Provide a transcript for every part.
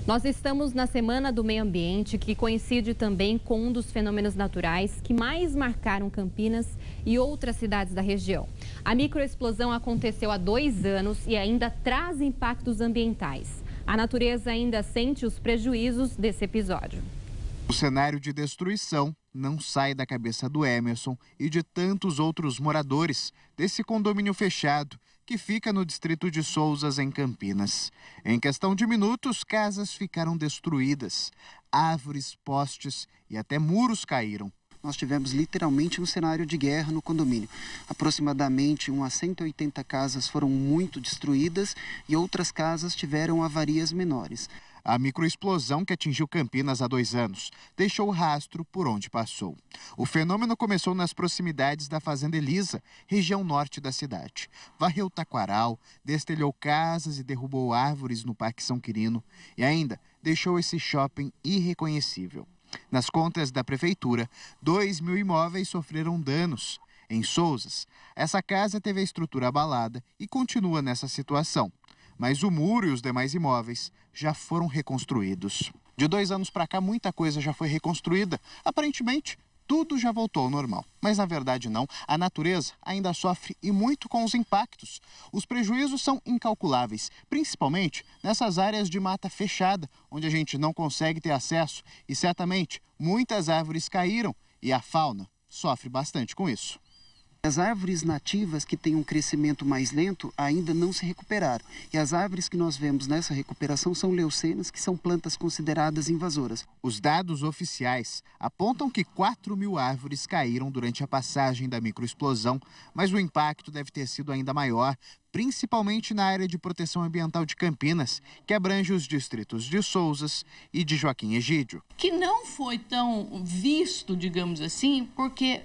Nós estamos na Semana do Meio Ambiente, que coincide também com um dos fenômenos naturais que mais marcaram Campinas e outras cidades da região. A microexplosão aconteceu há 2 anos e ainda traz impactos ambientais. A natureza ainda sente os prejuízos desse episódio. O cenário de destruição não sai da cabeça do Emerson e de tantos outros moradores desse condomínio fechado que fica no distrito de Sousas, em Campinas. Em questão de minutos, casas ficaram destruídas, árvores, postes e até muros caíram. Nós tivemos literalmente um cenário de guerra no condomínio. Aproximadamente umas 180 casas foram muito destruídas e outras casas tiveram avarias menores. A microexplosão que atingiu Campinas há 2 anos deixou rastro por onde passou. O fenômeno começou nas proximidades da Fazenda Elisa, região norte da cidade. Varreu taquaral, destelhou casas e derrubou árvores no Parque São Quirino e ainda deixou esse shopping irreconhecível. Nas contas da prefeitura, 2.000 imóveis sofreram danos. Em Sousas, essa casa teve a estrutura abalada e continua nessa situação. Mas o muro e os demais imóveis já foram reconstruídos. De 2 anos para cá, muita coisa já foi reconstruída. Aparentemente, tudo já voltou ao normal. Mas, na verdade, não. A natureza ainda sofre e muito com os impactos. Os prejuízos são incalculáveis, principalmente nessas áreas de mata fechada, onde a gente não consegue ter acesso. E, certamente, muitas árvores caíram e a fauna sofre bastante com isso. As árvores nativas que têm um crescimento mais lento ainda não se recuperaram. E as árvores que nós vemos nessa recuperação são leucenas, que são plantas consideradas invasoras. Os dados oficiais apontam que 4.000 árvores caíram durante a passagem da microexplosão, mas o impacto deve ter sido ainda maior, principalmente na área de proteção ambiental de Campinas, que abrange os distritos de Sousas e de Joaquim Egídio. Que não foi tão visto, digamos assim, porque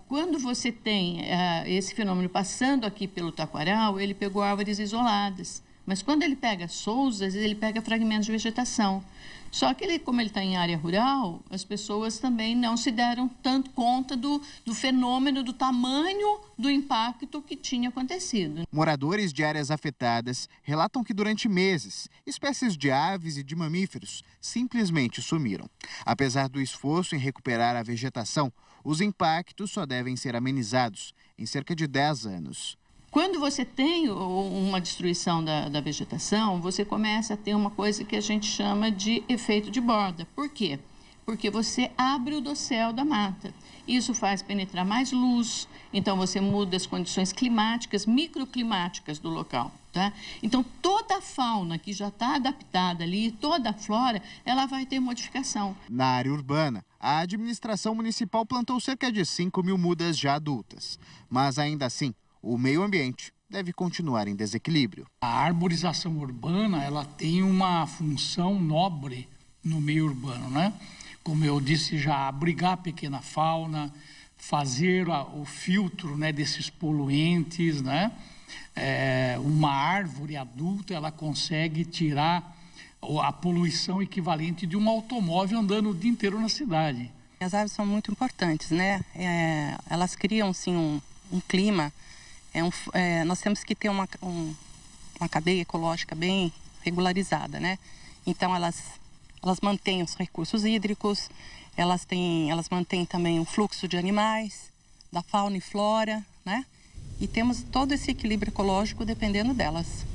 quando você tem esse fenômeno passando aqui pelo Taquaral, ele pegou árvores isoladas. Mas quando ele pega Sousas, ele pega fragmentos de vegetação. Só que como ele está em área rural, as pessoas também não se deram tanto conta do fenômeno, do tamanho do impacto que tinha acontecido. Moradores de áreas afetadas relatam que durante meses, espécies de aves e de mamíferos simplesmente sumiram. Apesar do esforço em recuperar a vegetação, os impactos só devem ser amenizados em cerca de 10 anos. Quando você tem uma destruição da vegetação, você começa a ter uma coisa que a gente chama de efeito de borda. Por quê? Porque você abre o dossel da mata. Isso faz penetrar mais luz, então você muda as condições climáticas, microclimáticas do local. Tá? Então, toda a fauna que já está adaptada ali, toda a flora, ela vai ter modificação. Na área urbana, a administração municipal plantou cerca de 5.000 mudas já adultas. Mas, ainda assim, o meio ambiente deve continuar em desequilíbrio. A arborização urbana, ela tem uma função nobre no meio urbano, né? Como eu disse já, abrigar a pequena fauna, fazer o filtro, né, desses poluentes, né? Uma árvore adulta, ela consegue tirar a poluição equivalente de um automóvel andando o dia inteiro na cidade. As árvores são muito importantes, né? Elas criam, sim, um clima. Nós temos que ter uma cadeia ecológica bem regularizada, né? Então, elas mantêm os recursos hídricos, elas mantêm também o fluxo de animais, da fauna e flora, né? E temos todo esse equilíbrio ecológico dependendo delas.